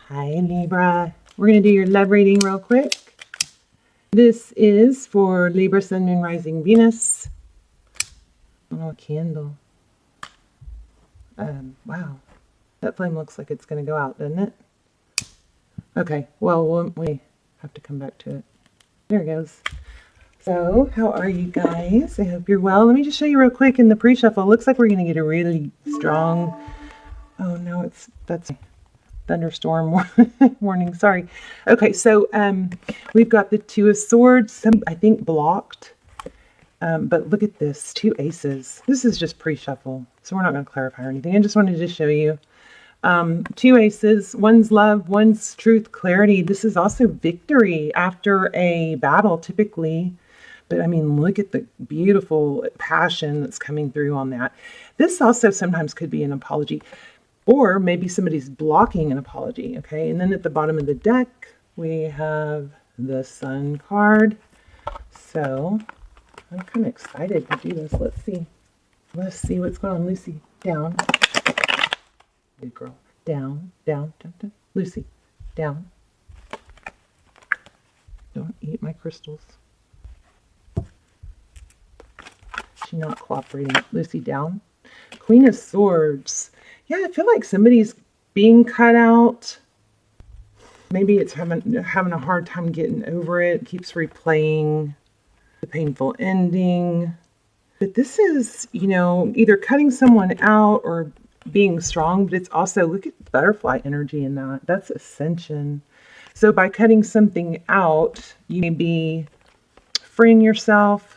Hi, Libra. We're going to do your love reading real quick. This is for Libra, Sun, Moon, Rising, Venus. Oh, a candle. Wow. That flame looks like it's going to go out, doesn't it? Okay, well, we have to come back to it. There it goes. So, how are you guys? I hope you're well. Let me just show you real quick in the pre-shuffle. Looks like we're going to get a really strong... Oh, no, that's... thunderstorm warning. Sorry. Okay, so we've got the Two of Swords, I think blocked. But look at this, 2 aces. This is just pre-shuffle, so we're not going to clarify or anything. I just wanted to show you 2 aces. One's love, one's truth, clarity. This is also victory after a battle, typically. But I mean, look at the beautiful passion that's coming through on that. This also sometimes could be an apology. Or maybe somebody's blocking an apology, okay? And then at the bottom of the deck, we have the Sun card. So I'm kind of excited to do this. Let's see. Let's see what's going on. Lucy, down. Good girl. Down, down, down, down. Lucy, down. Don't eat my crystals. She's not cooperating. Lucy, down. Queen of Swords. Yeah, I feel like somebody's being cut out. Maybe it's having a hard time getting over it. Keeps replaying the painful ending. But this is, you know, either cutting someone out or being strong. But it's also, look at the butterfly energy in that. That's ascension. So by cutting something out, you may be freeing yourself,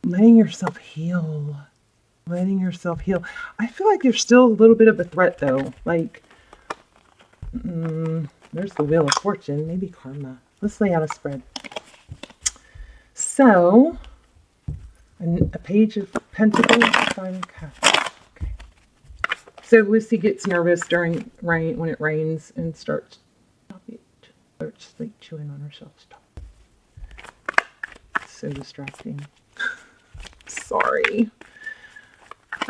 letting yourself heal. Letting yourself heal. I feel like there's still a little bit of a threat, though. Like, there's the Wheel of Fortune. Maybe karma. Let's lay out a spread. So, a Page of Pentacles, 5 of Cups. Okay. So Lucy gets nervous during rain when it rains and starts like chewing on herself. Stop. It's so distracting. Sorry.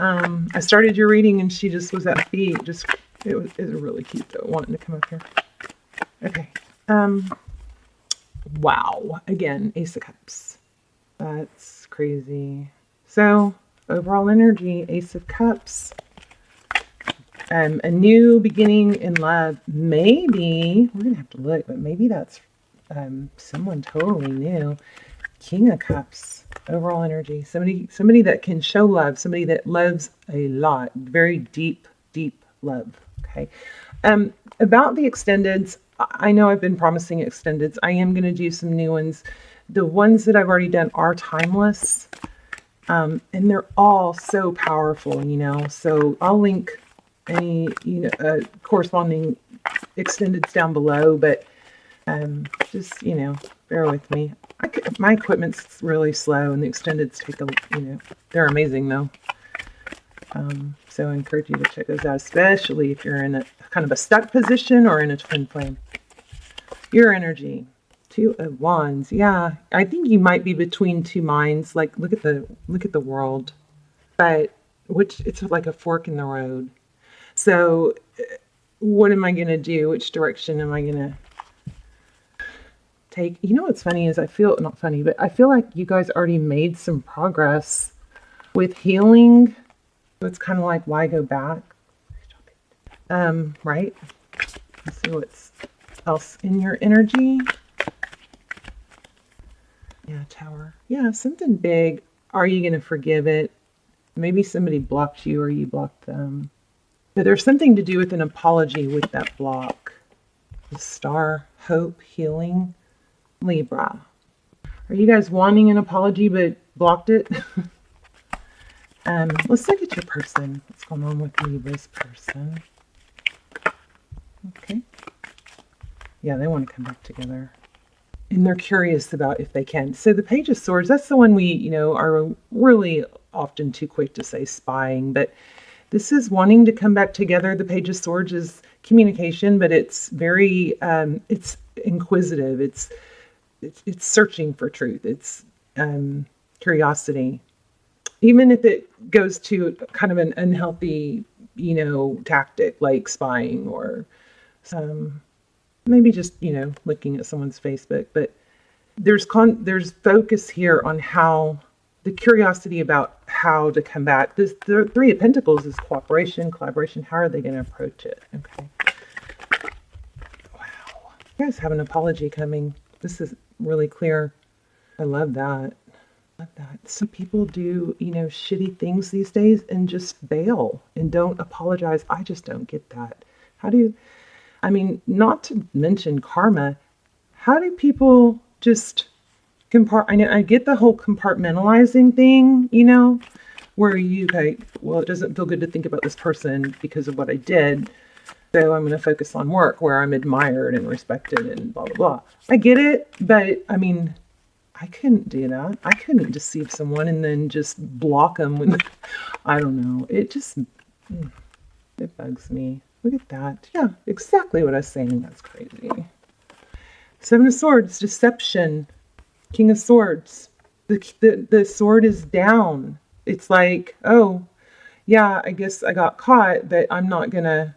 I started your reading and she just was at feet. It was really cute though, wanting to come up here. Okay. Wow. Again, Ace of Cups. That's crazy. So, overall energy, Ace of Cups. A new beginning in love. Maybe, we're going to have to look, but maybe that's someone totally new. King of Cups, overall energy. Somebody that can show love, somebody that loves a lot, very deep, deep love. Okay. About the extendeds, I know I've been promising extendeds. I am going to do some new ones. The ones that I've already done are timeless, and they're all so powerful, you know. So I'll link any, corresponding extendeds down below, but just, bear with me. My equipment's really slow, and the extendeds take they're amazing though. So I encourage you to check those out, especially if you're in a kind of a stuck position or in a twin flame. Your energy, 2 of Wands. Yeah, I think you might be between 2 minds. Like, look at the world, but it's like a fork in the road. So, what am I gonna do? Which direction am I gonna take? You know what's funny is I feel like you guys already made some progress with healing. It's kind of like, why go back? Right? Let's see what's else in your energy. Yeah, Tower. Yeah, something big. Are you going to forgive it? Maybe somebody blocked you or you blocked them. But there's something to do with an apology with that block. The Star, hope, healing. Libra. Are you guys wanting an apology but blocked it? Let's look at your person. What's going on with Libra's person? Okay. Yeah, they want to come back together. And they're curious about if they can. So the Page of Swords, that's the one we, are really often too quick to say spying. But this is wanting to come back together. The Page of Swords is communication, but it's very, it's inquisitive. It's searching for truth. It's curiosity. Even if it goes to kind of an unhealthy, tactic like spying or maybe just, looking at someone's Facebook, but there's focus here on how the curiosity about how to combat this. The Three of Pentacles is cooperation, collaboration. How are they going to approach it? Okay. Wow. You guys have an apology coming. This is really clear. I love that. Love that. Some people do, shitty things these days and just bail and don't apologize. I just don't get that. Not to mention karma. How do people just I get the whole compartmentalizing thing, where you like, well, it doesn't feel good to think about this person because of what I did. So I'm going to focus on work where I'm admired and respected and blah, blah, blah. I get it. But I couldn't do that. I couldn't deceive someone and then just block them when, I don't know. It bugs me. Look at that. Yeah, exactly what I was saying. That's crazy. Seven of Swords, deception. King of Swords. The sword is down. It's like, oh, yeah, I guess I got caught, but I'm not gonna.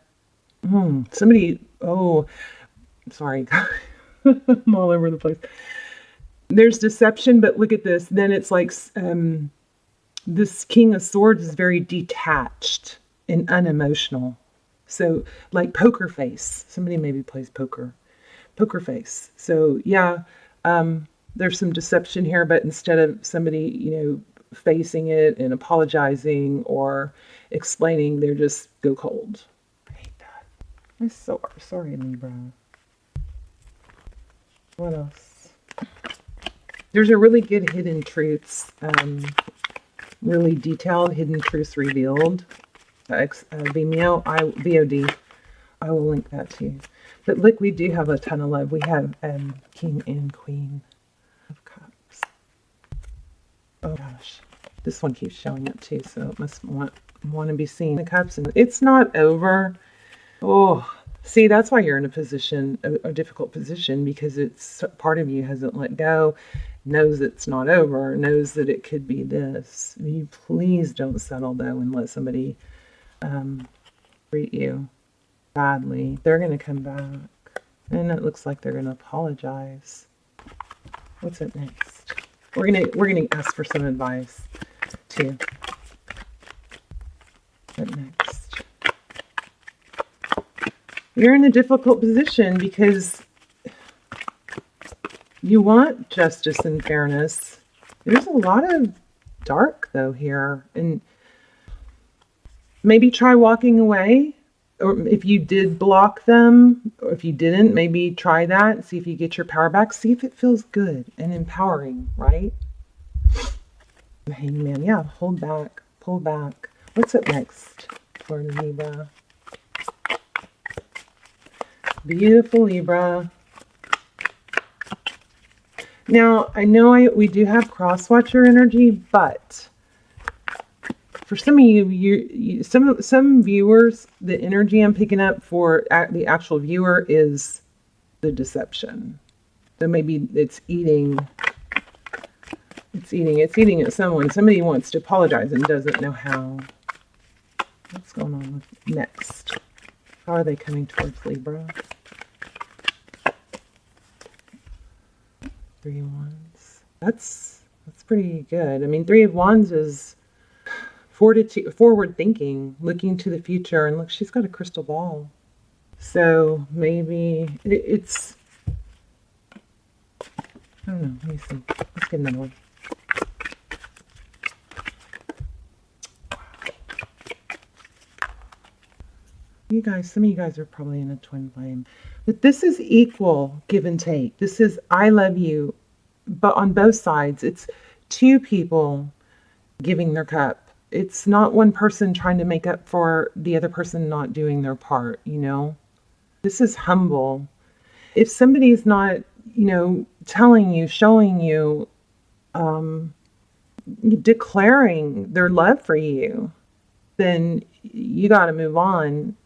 Sorry. I'm all over the place. There's deception, but look at this. Then it's like this King of Swords is very detached and unemotional. So like poker face. Somebody maybe plays poker. Poker face. So yeah, there's some deception here, but instead of somebody, facing it and apologizing or explaining, they just go cold. I hate that. I'm so sorry, Libra. What else? There's a really good hidden truths, really detailed hidden truths revealed. Vimeo, VOD. I will link that to you. But look, we do have a ton of love. We have King and Queen of Cups. Oh gosh, this one keeps showing up too, so it must want to be seen. The Cups, and it's not over. Oh, see, that's why you're in a difficult position, because it's part of you hasn't let go, knows it's not over, knows that it could be this. You please don't settle though and let somebody treat you badly. They're going to come back, and it looks like they're going to apologize. What's up next? We're gonna ask for some advice too. What next? You're in a difficult position because you want justice and fairness. There's a lot of dark though here, and maybe try walking away. Or if you did block them, or if you didn't, maybe try that. See if you get your power back. See if it feels good and empowering, right? Hangman, yeah, hold back, pull back. What's up next for Libra? Beautiful Libra. Now, I know we do have cross-watcher energy, but for some of you, some viewers, the energy I'm picking up for the actual viewer is the deception. So maybe it's eating at someone. Somebody wants to apologize and doesn't know how. What's going on with next? How are they coming towards Libra? Three of Wands. That's pretty good. I mean, Three of Wands is forward thinking, looking to the future, and look, she's got a crystal ball. So maybe it's, I don't know, let me see. Let's get another one. You guys, some of you guys are probably in a twin flame. But this is equal give and take. This is I love you, but on both sides. It's two people giving their cup. It's not one person trying to make up for the other person not doing their part, This is humble. If somebody's not, telling you, showing you, declaring their love for you, then you got to move on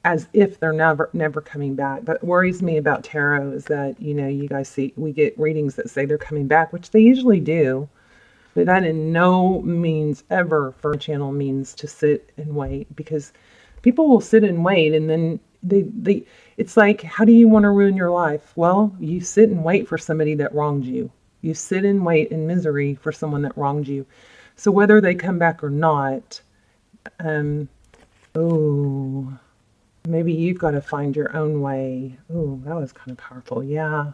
as if they're never coming back. But what worries me about tarot is that, you guys we get readings that say they're coming back, which they usually do. But that in no means ever for a channel means to sit and wait, because people will sit and wait, and then It's like, how do you want to ruin your life? Well, you sit and wait for somebody that wronged you. You sit and wait in misery for someone that wronged you. So whether they come back or not, oh, maybe you've got to find your own way. Oh, that was kind of powerful. Yeah.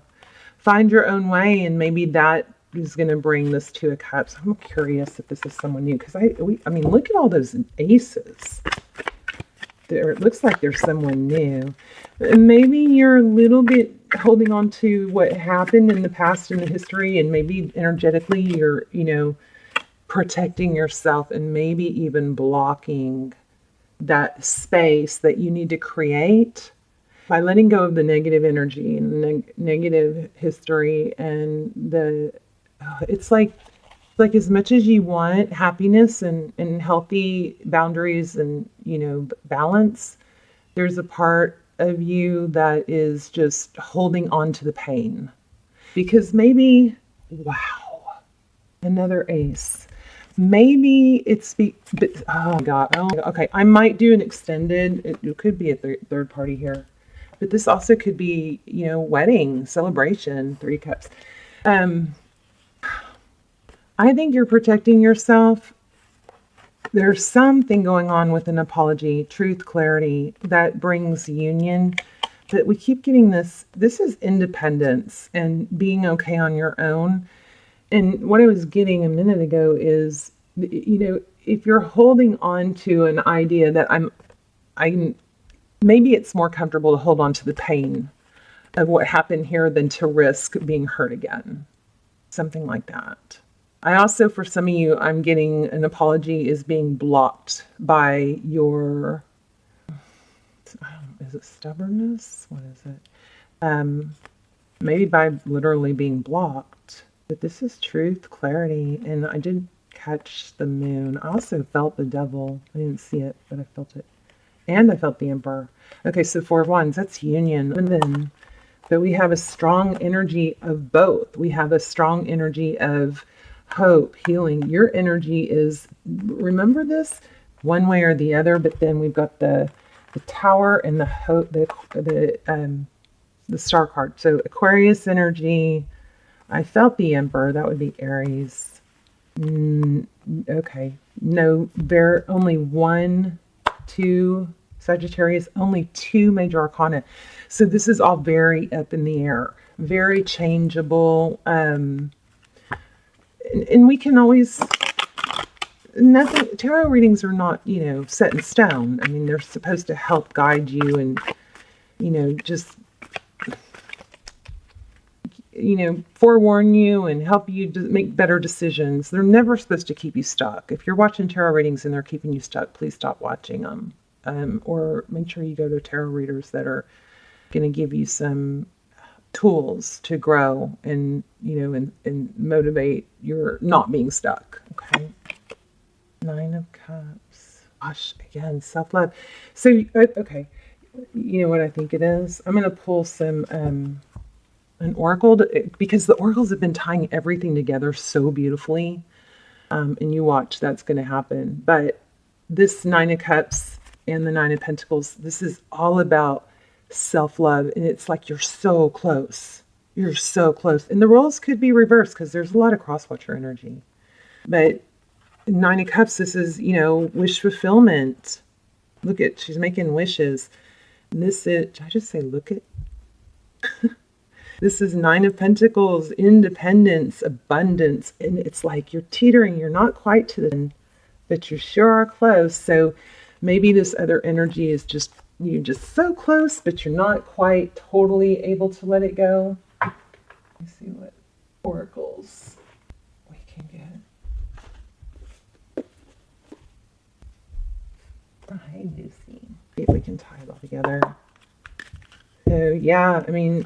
Find your own way, and maybe that is going to bring this Two of Cups. I'm curious if this is someone new, because I mean, look at all those aces. It looks like there's someone new. Maybe you're a little bit holding on to what happened in the past, in the history, and maybe energetically you're, protecting yourself and maybe even blocking that space that you need to create by letting go of the negative energy and negative history. And it's like as much as you want happiness and healthy boundaries and, balance, there's a part of you that is just holding on to the pain. Because maybe, wow, another ace. Maybe it's, oh God, okay. I might do an extended, it could be a third party here. But this also could be, wedding, celebration, 3 cups. I think you're protecting yourself. There's something going on with an apology, truth, clarity that brings union. But we keep getting this is independence and being okay on your own. And what I was getting a minute ago is, if you're holding on to an idea that maybe it's more comfortable to hold on to the pain of what happened here than to risk being hurt again. Something like that. I also, for some of you, I'm getting an apology is being blocked by your, is it stubbornness? What is it? Maybe by literally being blocked. But this is truth, clarity, and I did catch the moon. I also felt the devil. I didn't see it, but I felt it. And I felt the Emperor. Okay, so 4 of Wands, that's union. And then, but we have a strong energy of both. We have a strong energy of hope, healing. Your energy is, remember this, one way or the other, but then we've got the Tower and the hope, the Star card. So Aquarius energy. I felt the Emperor. That would be Aries. Okay. No, there only 1, 2 Sagittarius, only 2 major arcana. So this is all very up in the air, very changeable. And we can always, nothing, tarot readings are not, set in stone. I mean, they're supposed to help guide you and, just, forewarn you and help you to make better decisions. They're never supposed to keep you stuck. If you're watching tarot readings and they're keeping you stuck, please stop watching them. Or make sure you go to tarot readers that are going to give you some tools to grow and, and motivate your not being stuck. Okay. 9 of Cups. Gosh, again, self-love. So, okay. You know what I think it is? I'm going to pull some, an oracle, because the oracles have been tying everything together so beautifully. And you watch, that's going to happen. But this 9 of Cups and the 9 of Pentacles, this is all about self-love. And it's like you're so close. You're so close. And the roles could be reversed because there's a lot of cross-watcher energy. But 9 of Cups, this is, wish fulfillment. Look at, she's making wishes. And this is, did I just say look at? This is 9 of Pentacles, independence, abundance. And it's like you're teetering. You're not quite to the end, but you sure are close. So maybe this other energy is just, you're just so close, but you're not quite totally able to let it go. Let me see what oracles we can get. Hi, Lucy. See if we can tie it all together. So yeah, I mean,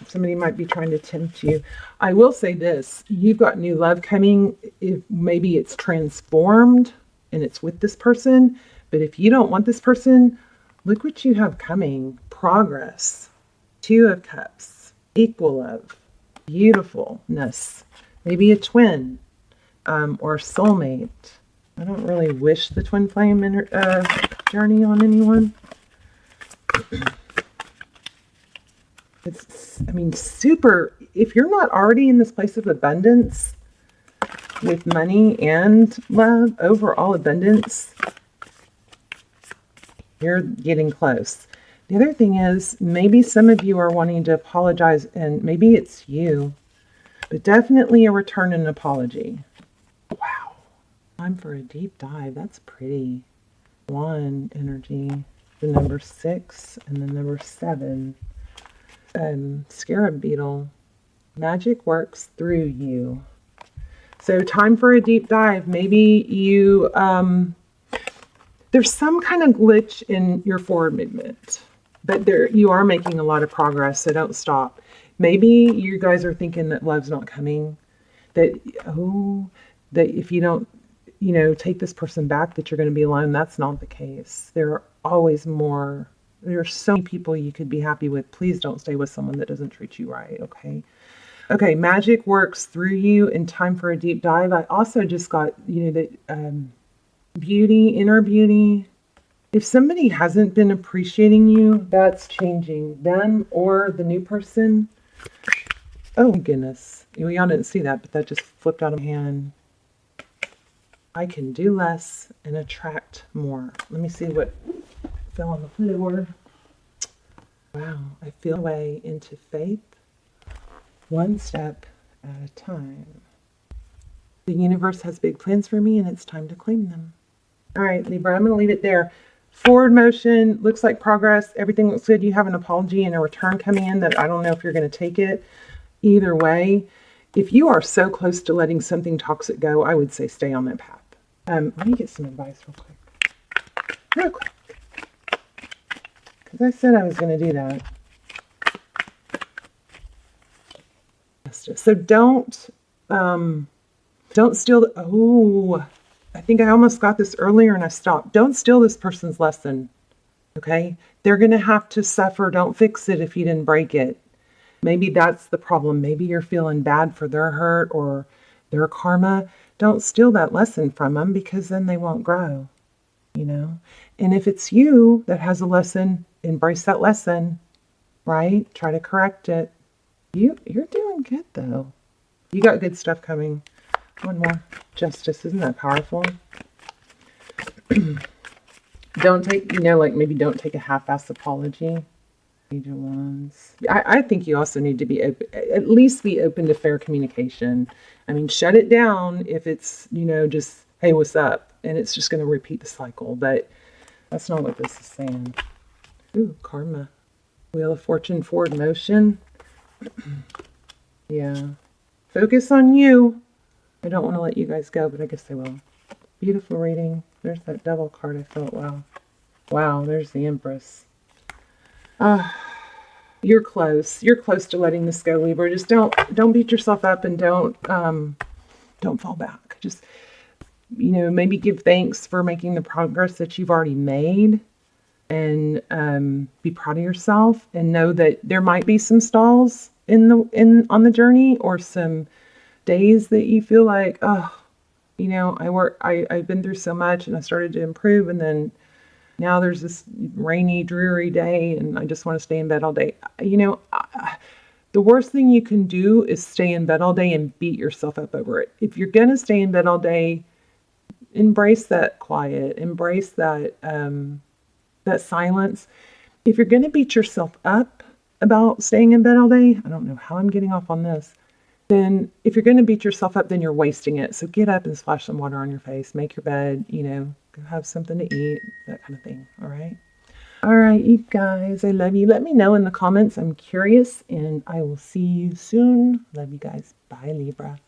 somebody might be trying to tempt you. I will say this, you've got new love coming. If maybe it's transformed and it's with this person, but if you don't want this person, look what you have coming. Progress. 2 of Cups. Equal love. Beautifulness. Maybe a twin. Or soulmate. I don't really wish the twin flame journey on anyone. It's, I mean, super, if you're not already in this place of abundance with money and love, overall abundance, you're getting close. The other thing is, maybe some of you are wanting to apologize, and maybe it's you, but definitely a return and apology. Wow. Time for a deep dive. That's pretty. 1 energy, the number 6, and the number 7. Scarab beetle. Magic works through you. So time for a deep dive. Maybe you, there's some kind of glitch in your forward movement, but you are making a lot of progress, so don't stop. Maybe you guys are thinking that love's not coming, that if you don't, take this person back, that you're going to be alone. That's not the case. There are always more. There are so many people you could be happy with. Please don't stay with someone that doesn't treat you right, okay? Okay, magic works through you, and time for a deep dive. I also just got, that beauty, inner beauty. If somebody hasn't been appreciating you, that's changing. Them or the new person. Oh, my goodness. Y'all didn't see that, but that just flipped out of my hand. I can do less and attract more. Let me see what fell on the floor. Wow, I feel my way into faith, one step at a time. The universe has big plans for me, and it's time to claim them. All right, Libra, I'm going to leave it there. Forward motion, looks like progress. Everything looks good. You have an apology and a return coming in that I don't know if you're going to take it. Either way, if you are so close to letting something toxic go, I would say stay on that path. Let me get some advice real quick. Because I said I was going to do that. So don't steal I think I almost got this earlier and I stopped. Don't steal this person's lesson, okay? They're going to have to suffer. Don't fix it if you didn't break it. Maybe that's the problem. Maybe you're feeling bad for their hurt or their karma. Don't steal that lesson from them, because then they won't grow, And if it's you that has a lesson, embrace that lesson, right? Try to correct it. You're doing good, though. You got good stuff coming. One more. Justice. Isn't that powerful? Don't take, maybe don't take a half-ass apology. Page of Wands. I think you also need to at least be open to fair communication. I mean, shut it down if it's, just, hey, what's up? And it's just going to repeat the cycle. But that's not what this is saying. Ooh, karma. Wheel of Fortune, forward motion. Yeah. Focus on you. I don't want to let you guys go, but I guess I will. Beautiful reading. There's that devil card I felt. Wow. Wow, there's the Empress. You're close. You're close to letting this go, Libra. Just don't beat yourself up, and don't fall back. Just, maybe give thanks for making the progress that you've already made, and be proud of yourself, and know that there might be some stalls on the journey, or some days that you feel like, I've been through so much and I started to improve, and then now there's this rainy, dreary day and I just want to stay in bed all day. The worst thing you can do is stay in bed all day and beat yourself up over it. If you're going to stay in bed all day, embrace that quiet, embrace that silence. If you're going to beat yourself up about staying in bed all day, I don't know how I'm getting off on this, then if you're going to beat yourself up, then you're wasting it. So get up and splash some water on your face, make your bed, go have something to eat, that kind of thing. All right. All right, you guys, I love you. Let me know in the comments. I'm curious, and I will see you soon. Love you guys. Bye, Libra.